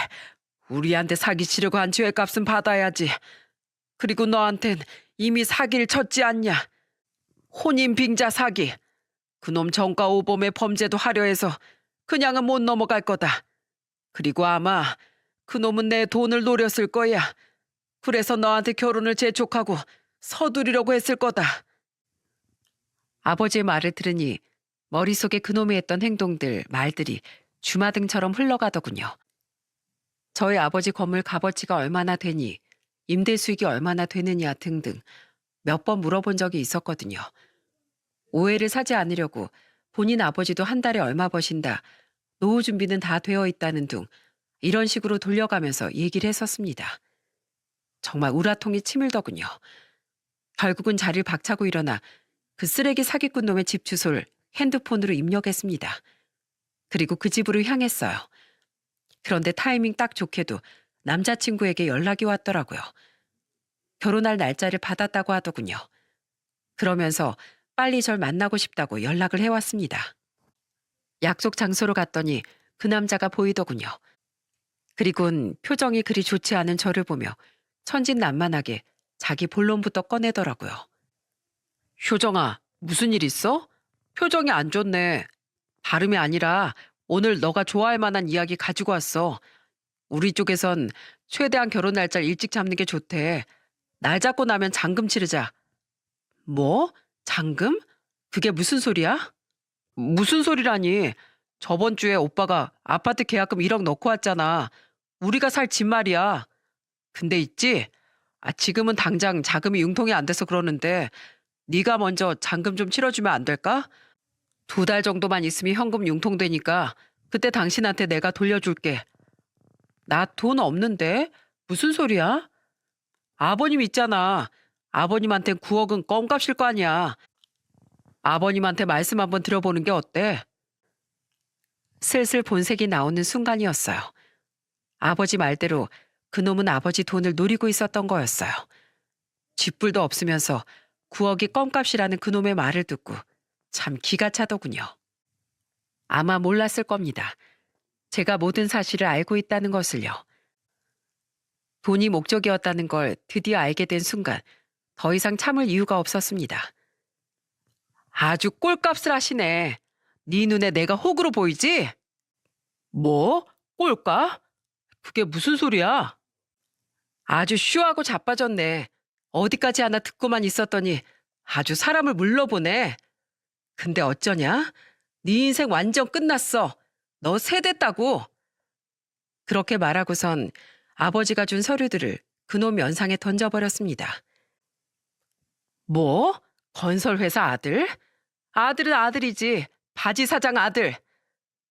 A: 우리한테 사기 치려고 한 죄값은 받아야지. 그리고 너한텐 이미 사기를 쳤지 않냐. 혼인빙자 사기. 그놈 정과 오범의 범죄도 하려 해서 그냥은 못 넘어갈 거다. 그리고 아마 그놈은 내 돈을 노렸을 거야. 그래서 너한테 결혼을 재촉하고 서두르려고 했을 거다. 아버지의 말을 들으니 머릿속에 그놈이 했던 행동들, 말들이 주마등처럼 흘러가더군요. 저희 아버지 건물 값어치가 얼마나 되니, 임대 수익이 얼마나 되느냐 등등 몇 번 물어본 적이 있었거든요. 오해를 사지 않으려고 본인 아버지도 한 달에 얼마 버신다, 노후 준비는 다 되어 있다는 둥 이런 식으로 돌려가면서 얘기를 했었습니다. 정말 우라통이 치밀더군요. 결국은 자리를 박차고 일어나 그 쓰레기 사기꾼 놈의 집 주소를 핸드폰으로 입력했습니다. 그리고 그 집으로 향했어요. 그런데 타이밍 딱 좋게도 남자친구에게 연락이 왔더라고요. 결혼할 날짜를 받았다고 하더군요. 그러면서 빨리 절 만나고 싶다고 연락을 해왔습니다. 약속 장소로 갔더니 그 남자가 보이더군요. 그리곤 표정이 그리 좋지 않은 저를 보며 천진난만하게 자기 본론부터 꺼내더라고요. 효정아, 무슨 일 있어? 표정이 안 좋네. 다름이 아니라 오늘 너가 좋아할 만한 이야기 가지고 왔어. 우리 쪽에선 최대한 결혼 날짜를 일찍 잡는 게 좋대. 날 잡고 나면 잔금 치르자. 뭐? 잔금? 그게 무슨 소리야? 무슨 소리라니. 저번 주에 오빠가 아파트 계약금 1억 넣고 왔잖아. 우리가 살 집 말이야. 근데 있지? 지금은 당장 자금이 융통이 안 돼서 그러는데 네가 먼저 잔금 좀 치러주면 안 될까? 2달 정도만 있으면 현금 융통되니까 그때 당신한테 내가 돌려줄게. 나 돈 없는데? 무슨 소리야? 아버님 있잖아. 아버님한텐 9억은 껌값일 거 아니야. 아버님한테 말씀 한번 들어보는 게 어때? 슬슬 본색이 나오는 순간이었어요. 아버지 말대로 그놈은 아버지 돈을 노리고 있었던 거였어요. 쥐뿔도 없으면서 9억이 껌값이라는 그놈의 말을 듣고 참 기가 차더군요. 아마 몰랐을 겁니다. 제가 모든 사실을 알고 있다는 것을요. 돈이 목적이었다는 걸 드디어 알게 된 순간 더 이상 참을 이유가 없었습니다. 아주 꼴값을 하시네. 네 눈에 내가 호구로 보이지? 뭐? 꼴값? 그게 무슨 소리야? 아주 쇼하고 자빠졌네. 어디까지 하나 듣고만 있었더니 아주 사람을 물러보네. 근데 어쩌냐? 네 인생 완전 끝났어. 너 세됐다고. 그렇게 말하고선 아버지가 준 서류들을 그놈 면상에 던져버렸습니다. 뭐? 건설회사 아들? 아들은 아들이지. 바지 사장 아들.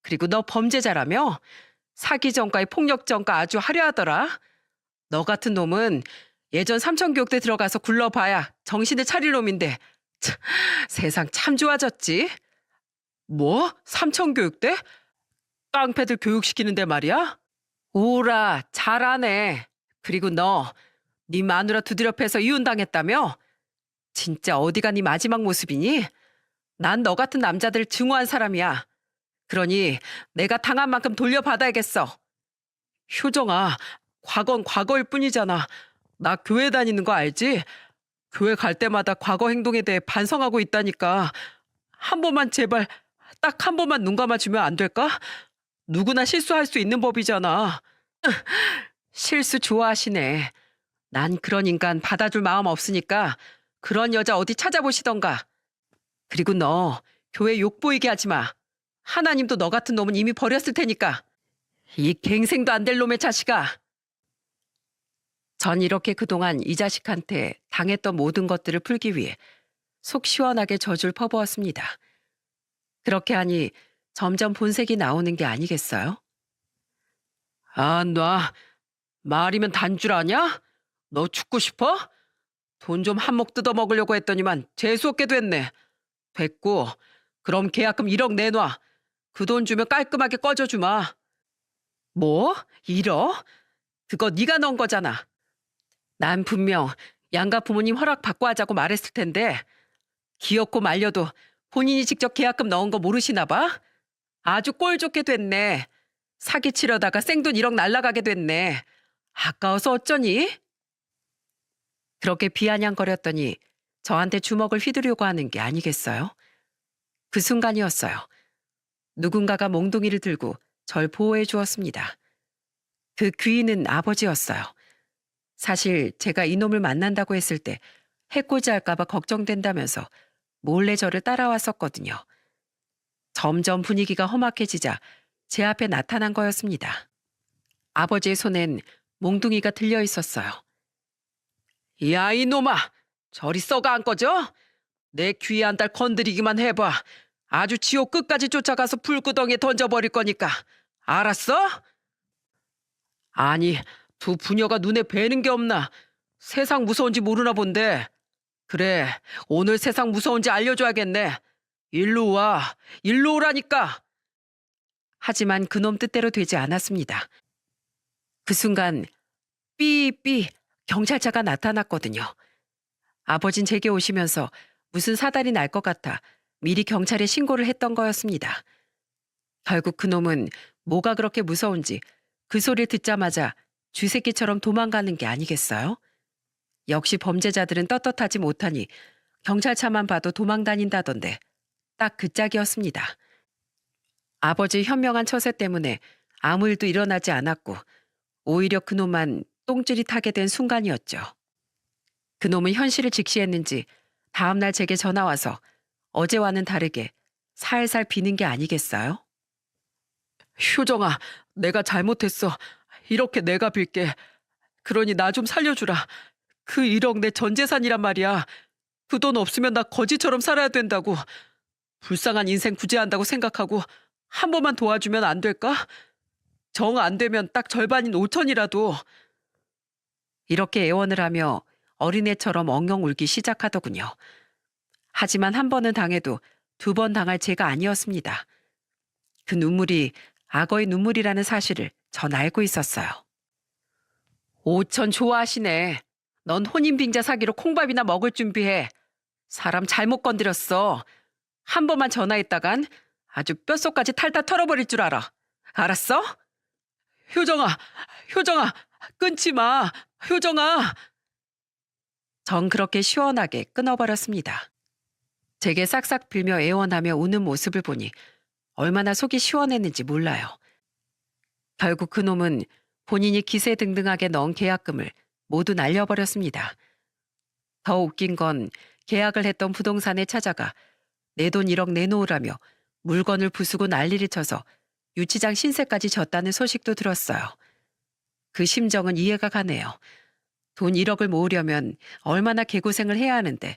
A: 그리고 너 범죄자라며? 사기 전과에 폭력 전과 아주 화려하더라. 너 같은 놈은 예전 삼천교육대 들어가서 굴러봐야 정신을 차릴 놈인데 참, 세상 참 좋아졌지. 뭐? 삼천교육대? 깡패들 교육시키는데 말이야? 오라 잘하네. 그리고 너 네 마누라 두드려 패서 이혼당했다며? 진짜 어디가 네 마지막 모습이니? 난 너 같은 남자들 증오한 사람이야. 그러니 내가 당한 만큼 돌려받아야겠어. 효정아, 과거는 과거일 뿐이잖아. 나 교회 다니는 거 알지? 교회 갈 때마다 과거 행동에 대해 반성하고 있다니까. 한 번만 제발 딱 한 번만 눈 감아주면 안 될까? 누구나 실수할 수 있는 법이잖아. 실수 좋아하시네. 난 그런 인간 받아줄 마음 없으니까 그런 여자 어디 찾아보시던가. 그리고 너 교회 욕 보이게 하지 마. 하나님도 너 같은 놈은 이미 버렸을 테니까. 이 갱생도 안 될 놈의 자식아. 전 이렇게 그동안 이 자식한테 당했던 모든 것들을 풀기 위해 속 시원하게 젖을 퍼부었습니다. 그렇게 하니 점점 본색이 나오는 게 아니겠어요? 아, 놔. 말이면 단줄 아냐? 너 죽고 싶어? 돈 좀 한몫 뜯어 먹으려고 했더니만 재수없게 됐네. 됐고, 그럼 계약금 1억 내놔. 그 돈 주면 깔끔하게 꺼져주마. 뭐? 1억? 그거 네가 넣은 거잖아. 난 분명 양가 부모님 허락 받고 하자고 말했을 텐데 기어코 말려도 본인이 직접 계약금 넣은 거 모르시나 봐? 아주 꼴 좋게 됐네. 사기치려다가 생돈 1억 날라가게 됐네. 아까워서 어쩌니? 그렇게 비아냥거렸더니 저한테 주먹을 휘두르려고 하는 게 아니겠어요? 그 순간이었어요. 누군가가 몽둥이를 들고 절 보호해 주었습니다. 그 귀인은 아버지였어요. 사실 제가 이놈을 만난다고 했을 때 해코지 할까봐 걱정된다면서 몰래 저를 따라왔었거든요. 점점 분위기가 험악해지자 제 앞에 나타난 거였습니다. 아버지의 손엔 몽둥이가 들려 있었어요. 야, 이놈아! 저리 썩어 안 꺼져? 내 귀한 딸 건드리기만 해봐. 아주 지옥 끝까지 쫓아가서 불구덩이에 던져버릴 거니까. 알았어? 아니, 두 부녀가 눈에 뵈는 게 없나? 세상 무서운지 모르나 본데. 그래, 오늘 세상 무서운지 알려줘야겠네. 일로 와, 일로 오라니까. 하지만 그놈 뜻대로 되지 않았습니다. 그 순간 삐삐 경찰차가 나타났거든요. 아버진 제게 오시면서 무슨 사달이 날 것 같아 미리 경찰에 신고를 했던 거였습니다. 결국 그놈은 뭐가 그렇게 무서운지 그 소리를 듣자마자 쥐새끼처럼 도망가는 게 아니겠어요? 역시 범죄자들은 떳떳하지 못하니 경찰차만 봐도 도망 다닌다던데 딱 그 짝이었습니다. 아버지의 현명한 처세 때문에 아무 일도 일어나지 않았고 오히려 그놈만 똥줄이 타게 된 순간이었죠. 그놈은 현실을 직시했는지 다음날 제게 전화와서 어제와는 다르게 살살 비는 게 아니겠어요? 효정아, 내가 잘못했어. 이렇게 내가 빌게. 그러니 나 좀 살려주라. 그 1억 내 전 재산이란 말이야. 그 돈 없으면 나 거지처럼 살아야 된다고. 불쌍한 인생 구제한다고 생각하고 한 번만 도와주면 안 될까? 정 안 되면 딱 절반인 5천이라도. 이렇게 애원을 하며 어린애처럼 엉엉 울기 시작하더군요. 하지만 한 번은 당해도 두 번 당할 죄가 아니었습니다. 그 눈물이 악어의 눈물이라는 사실을 전 알고 있었어요. 오천 좋아하시네. 넌 혼인빙자 사기로 콩밥이나 먹을 준비해. 사람 잘못 건드렸어. 한 번만 전화했다간 아주 뼛속까지 탈탈 털어버릴 줄 알아. 알았어? 효정아, 효정아, 끊지 마. 효정아. 전 그렇게 시원하게 끊어버렸습니다. 제게 싹싹 빌며 애원하며 우는 모습을 보니 얼마나 속이 시원했는지 몰라요. 결국 그놈은 본인이 기세등등하게 넣은 계약금을 모두 날려버렸습니다. 더 웃긴 건 계약을 했던 부동산에 찾아가 내 돈 1억 내놓으라며 물건을 부수고 난리를 쳐서 유치장 신세까지 졌다는 소식도 들었어요. 그 심정은 이해가 가네요. 돈 1억을 모으려면 얼마나 개고생을 해야 하는데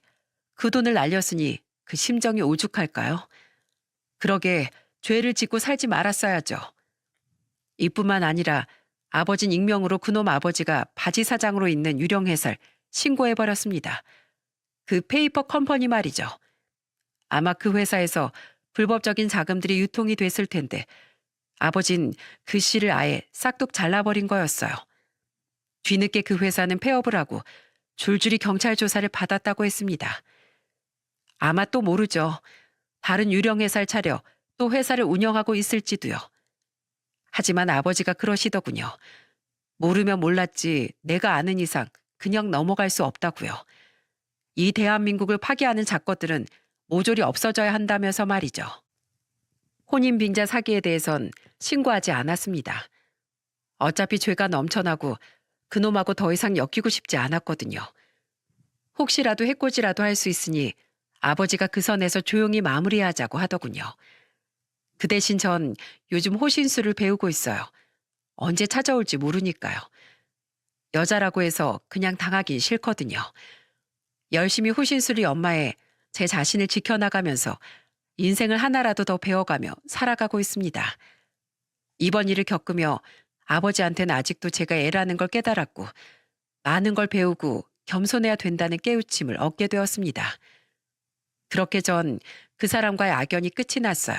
A: 그 돈을 날렸으니 그 심정이 오죽할까요? 그러게 죄를 짓고 살지 말았어야죠. 이뿐만 아니라 아버진 익명으로 그놈 아버지가 바지 사장으로 있는 유령회사를 신고해버렸습니다. 그 페이퍼 컴퍼니 말이죠. 아마 그 회사에서 불법적인 자금들이 유통이 됐을 텐데 아버진 그 씨를 아예 싹둑 잘라버린 거였어요. 뒤늦게 그 회사는 폐업을 하고 줄줄이 경찰 조사를 받았다고 했습니다. 아마 또 모르죠. 다른 유령회사를 차려 또 회사를 운영하고 있을지도요. 하지만 아버지가 그러시더군요. 모르면 몰랐지 내가 아는 이상 그냥 넘어갈 수 없다고요. 이 대한민국을 파괴하는 작것들은 모조리 없어져야 한다면서 말이죠. 혼인빙자 사기에 대해선 신고하지 않았습니다. 어차피 죄가 넘쳐나고 그놈하고 더 이상 엮이고 싶지 않았거든요. 혹시라도 해코지라도 할 수 있으니 아버지가 그 선에서 조용히 마무리하자고 하더군요. 그 대신 전 요즘 호신술을 배우고 있어요. 언제 찾아올지 모르니까요. 여자라고 해서 그냥 당하기 싫거든요. 열심히 호신술을 연마해 제 자신을 지켜나가면서 인생을 하나라도 더 배워가며 살아가고 있습니다. 이번 일을 겪으며 아버지한테는 아직도 제가 애라는 걸 깨달았고 많은 걸 배우고 겸손해야 된다는 깨우침을 얻게 되었습니다. 그렇게 전 그 사람과의 악연이 끝이 났어요.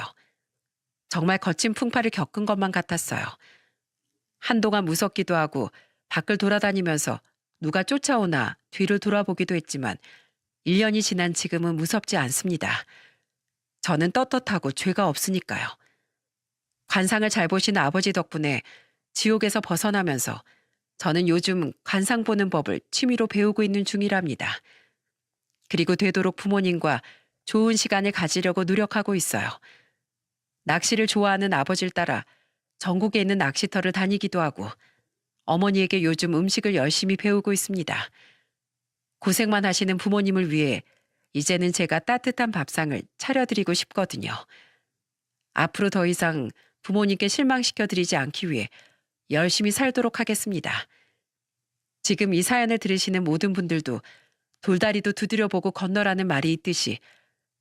A: 정말 거친 풍파를 겪은 것만 같았어요. 한동안 무섭기도 하고 밖을 돌아다니면서 누가 쫓아오나 뒤를 돌아보기도 했지만 1년이 지난 지금은 무섭지 않습니다. 저는 떳떳하고 죄가 없으니까요. 관상을 잘 보시는 아버지 덕분에 지옥에서 벗어나면서 저는 요즘 관상 보는 법을 취미로 배우고 있는 중이랍니다. 그리고 되도록 부모님과 좋은 시간을 가지려고 노력하고 있어요. 낚시를 좋아하는 아버지를 따라 전국에 있는 낚시터를 다니기도 하고 어머니에게 요즘 음식을 열심히 배우고 있습니다. 고생만 하시는 부모님을 위해 이제는 제가 따뜻한 밥상을 차려드리고 싶거든요. 앞으로 더 이상 부모님께 실망시켜드리지 않기 위해 열심히 살도록 하겠습니다. 지금 이 사연을 들으시는 모든 분들도 돌다리도 두드려보고 건너라는 말이 있듯이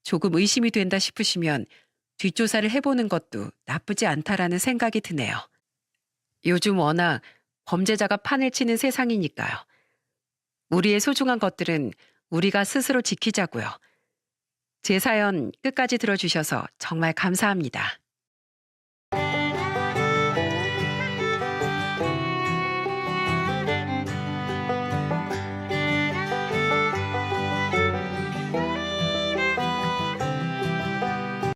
A: 조금 의심이 된다 싶으시면 뒷조사를 해보는 것도 나쁘지 않다라는 생각이 드네요. 요즘 워낙 범죄자가 판을 치는 세상이니까요. 우리의 소중한 것들은 우리가 스스로 지키자고요. 제 사연 끝까지 들어주셔서 정말 감사합니다.